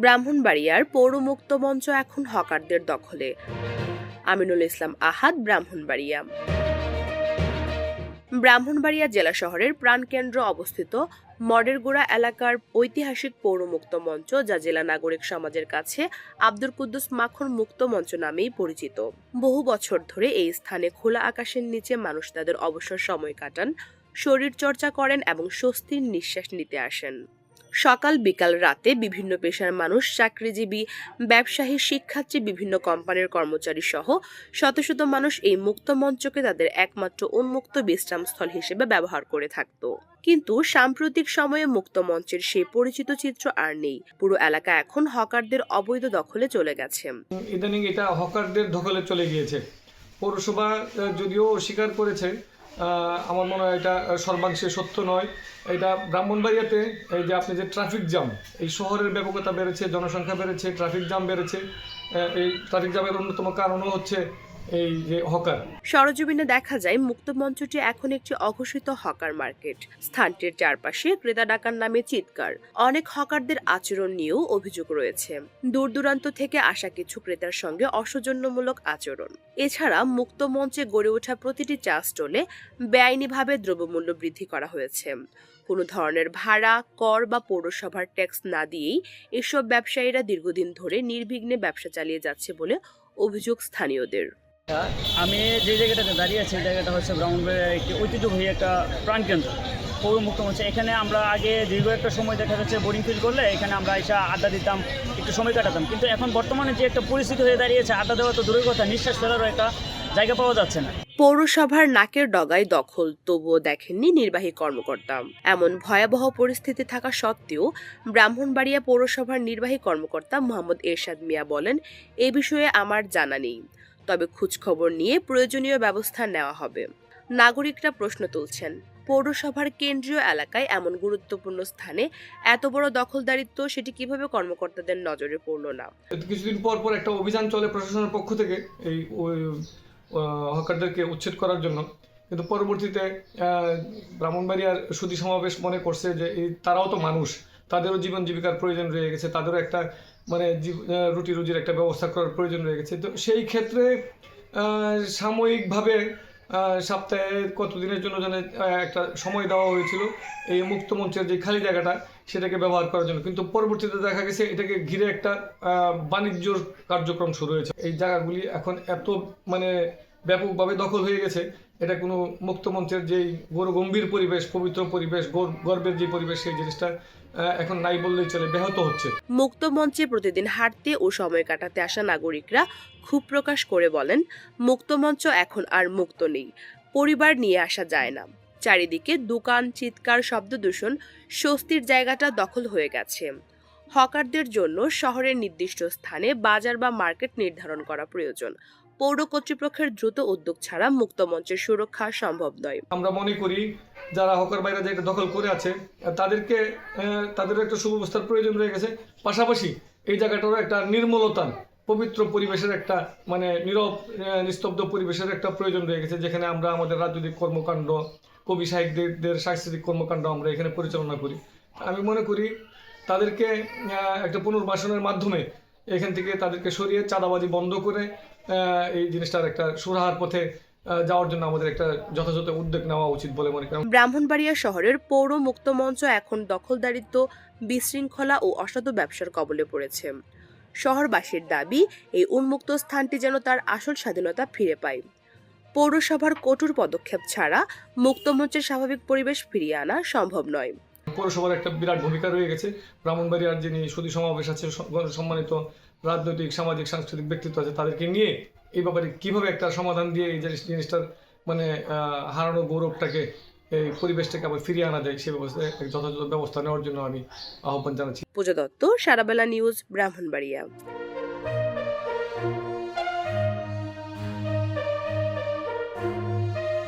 ব্রাহ্মণবাড়িয়ার পৌর মুক্ত মঞ্চ এখন হকারদের দখলে। আমিনুল ইসলাম আহাদ, ব্রাহ্মণবাড়িয়া। ব্রাহ্মণবাড়িয়া জেলা শহরের প্রাণকেন্দ্র অবস্থিত মডেরগোড়া এলাকার ঐতিহাসিক পৌর মুক্ত মঞ্চ, যা জেলা নাগরিক সমাজের কাছে আব্দুল কুদ্দুস মাখন মুক্ত মঞ্চ নামেই পরিচিত। বহু বছর ধরে এই স্থানে খোলা আকাশের নিচে মানুষ তাদের অবসর সময় কাটান, শরীর চর্চা করেন এবং স্বস্তির নিঃশ্বাস নিতে আসেন। সকাল বিকাল রাতে বিভিন্ন পেশার মানুষ, চাকরিজীবী, ব্যবসায়ী, শিক্ষার্থী, বিভিন্ন কোম্পানির কর্মচারী সহ শত শত মানুষ এই মুক্ত মঞ্চকে তাদের একমাত্র উন্মুক্ত বিশ্রামস্থল হিসেবে ব্যবহার করে থাকত। কিন্তু সাম্প্রতিক সময়ে মুক্ত মঞ্চের সেই পরিচিত চিত্র আর নেই। পুরো এলাকা এখন হকারদের অবৈধ দখলে চলে গেছে। ইদানিং এটা হকারদের দখলে চলে গিয়েছে। পৌরসভা যদিও অস্বীকার করেছে, আমার মনে হয় এটা সর্বাংশে সত্য নয়। এটা ব্রাহ্মণবাড়িয়াতে এই যে আপনি যে ট্রাফিক জ্যাম, এই শহরের ব্যাপকতা বেড়েছে, জনসংখ্যা বেড়েছে, ট্রাফিক জ্যাম বেড়েছে। এই ট্রাফিক জ্যামের অন্যতম কারণও হচ্ছে এই যে হকার। সরজমিনে দেখা যায় মুক্ত মঞ্চটি এখন একটি অঘোষিত হকার মার্কেট। স্থানটির চারপাশে ক্রেতা ডাকার নামে চিৎকার। অনেক হকারদের আচরণ নিয়েও অভিযোগ রয়েছে। দূর দূরান্ত থেকে আসা কিছু ক্রেতার সঙ্গে অসৌজন্যমূলক আচরণ। এছাড়া মুক্ত মঞ্চে গড়ে ওঠা প্রতিটি চা স্টলে বেআইনিভাবে দ্রব্যমূল্য বৃদ্ধি করা হয়েছে। কোনো ধরনের ভাড়া, কর বা পৌরসভার ট্যাক্স না দিয়েই এসব ব্যবসায়ীরা দীর্ঘদিন ধরে নির্বিঘ্নে ব্যবসা চালিয়ে যাচ্ছে বলে অভিযোগ স্থানীয়দের। আমি যে জায়গাটাতে দাঁড়িয়ে আছি, এই জায়গাটা হচ্ছে ব্রাহ্মণবাড়িয়ার একটি ঐতিহ্যবাহী একটা প্রাণকেন্দ্র, পৌর মুক্ত মঞ্চ। এখানে আমরা আগে দীর্ঘ একটা সময় দেখা যাচ্ছে বোরিং ফিল করলে এখানে আমরা এসে আড্ডা দিতাম, একটু সময় কাটাতাম। কিন্তু এখন বর্তমানে যে একটা পরিস্থিতি হয়ে দাঁড়িয়েছে, আড্ডা দেওয়া তো দূরের কথা, নিঃশ্বাস ফেলারও একটা জায়গা পাওয়া যাচ্ছে না। পৌরসভার নাকের ডগায় দখল, তবুও দেখেননি নির্বাহী কর্মকর্তা। এমন ভয়াবহ পরিস্থিতি থাকা সত্ত্বেও ব্রাহ্মণবাড়িয়া পৌরসভার নির্বাহী কর্মকর্তা মোহাম্মদ এরশাদ মিয়া বলেন, এ বিষয়ে আমার জানা নেই, তবে খোঁজখবর নিয়ে প্রয়োজনীয় ব্যবস্থা নেওয়া হবে। নাগরিকরা প্রশ্ন তুলছেন, পৌরসভার কেন্দ্রীয় এলাকায় এমন গুরুত্বপূর্ণ স্থানে এত বড় দখলদারিত্ব, সেটি কিভাবে কর্মকর্তাদের নজরে পড়ল না? কিছুদিন পর পর একটা অভিযান চলে প্রশাসনের পক্ষ থেকে এই হকারদেরকে উচ্ছেদ করার জন্য। কিন্তু পরবর্তীতে ব্রাহ্মণবাড়িয়ার সুধী সমাবেশ মনে করছে যে তারাও তো মানুষ, তাদেরও জীবন জীবিকার প্রয়োজন রয়ে গেছে, তাদেরও একটা মানে রুটি রুজির একটা ব্যবস্থা করার প্রয়োজন রয়ে গেছে। তো সেই ক্ষেত্রে সাময়িকভাবে সপ্তাহে কতদিনের জন্য যেন একটা সময় দেওয়া হয়েছিল এই মুক্ত মঞ্চের যে খালি জায়গাটা, সেটাকে ব্যবহার করার জন্য। কিন্তু পরবর্তীতে দেখা গেছে এটাকে ঘিরে একটা বাণিজ্য কার্যক্রম শুরু হয়েছে। এই জায়গাগুলি এখন এত মানে ব্যাপকভাবে দখল হয়ে গেছে, এটা কোনো মুক্ত মঞ্চের যেই গৌরগম্ভীর পরিবেশ, পবিত্র পরিবেশ, গর্বের যে পরিবেশ, সেই জিনিসটা এখন নাই বললেই চলে, ব্যাহত হচ্ছে। মুক্ত মঞ্চে প্রতিদিন হাঁটতে ও সময় কাটাতে আসা নাগরিকরা ক্ষোভ প্রকাশ করে বলেন, মুক্ত মঞ্চ এখন আর মুক্ত নেই, পরিবার নিয়ে আসা যায় না। চারিদিকে দোকান, চিৎকার, শব্দ দূষণ, স্বস্তির জায়গাটা দখল হয়ে গেছে। হকারদের জন্য শহরের নির্দিষ্ট স্থানে বাজার বা মার্কেট নির্ধারণ করা প্রয়োজন। পৌর কর্তৃপক্ষের দ্রুত উদ্যোগ ছাড়া মুক্ত মঞ্চের সুরক্ষা সম্ভব নয়। আমরা মনে করি যারা হকার বাইরে যে একটা দখল করে আছে তাদেরকে তাদের একটা সুব্যবস্থার প্রয়োজন রয়ে গেছে। পাশাপাশি এই জায়গাটারও একটা নির্মলতার, পবিত্র পরিবেশের একটা মানে নীরব নিস্তব্ধ পরিবেশের একটা প্রয়োজন রয়ে গেছে, যেখানে আমরা আমাদের রাজনৈতিক কর্মকাণ্ড, কবি সাহিত্যিকদের সাংস্কৃতিক কর্মকাণ্ড আমরা এখানে পরিচালনা করি। আমি মনে করি তাদেরকে একটা পুনর্বাসনের মাধ্যমে এখান থেকে তাদেরকে সরিয়ে চাঁদাবাজি বন্ধ করে এই জিনিসটার একটা সুরাহার পথে যাওয়ার জন্য আমাদের একটা যথাযথ উদ্যোগ নেওয়া উচিত বলে মনে করি। ব্রাহ্মণবাড়িয়া শহরের পৌর মুক্ত মঞ্চ এখন দখলদারিত্ব, বিশৃঙ্খলা ও অসাধু ব্যবসার কবলে পড়েছে। শহরবাসীর দাবি, এই উন্মুক্ত স্থানটি যেন তার আসল স্বাধীনতা ফিরে পায়। পৌরসভার কঠোর পদক্ষেপ ছাড়া মুক্ত মঞ্চের স্বাভাবিক পরিবেশ ফিরিয়ে আনা সম্ভব নয়। পৌরসভার একটা বিরাট ভূমিকা রয়ে গেছে। ব্রাহ্মণবাড়িয়ার যিনি সুধী সমাবেশ আছে, সম্মানিত রাজনৈতিক, সামাজিক, সাংস্কৃতিক ব্যক্তিত্ব আছে, তাদেরকে নিয়ে এই ব্যাপারে কীভাবে একটা সমাধান দিয়ে এই জিনিসটার মানে হারানো গৌরবটাকে, এই পরিবেশটাকে আবার ফিরিয়ে আনা যায়, সে ব্যবস্থায় যথাযথ ব্যবস্থা নেওয়ার জন্য আমি আহ্বান জানাচ্ছি। পূজা দত্ত, সারাবেলা নিউজ, ব্রাহ্মণবাড়িয়া।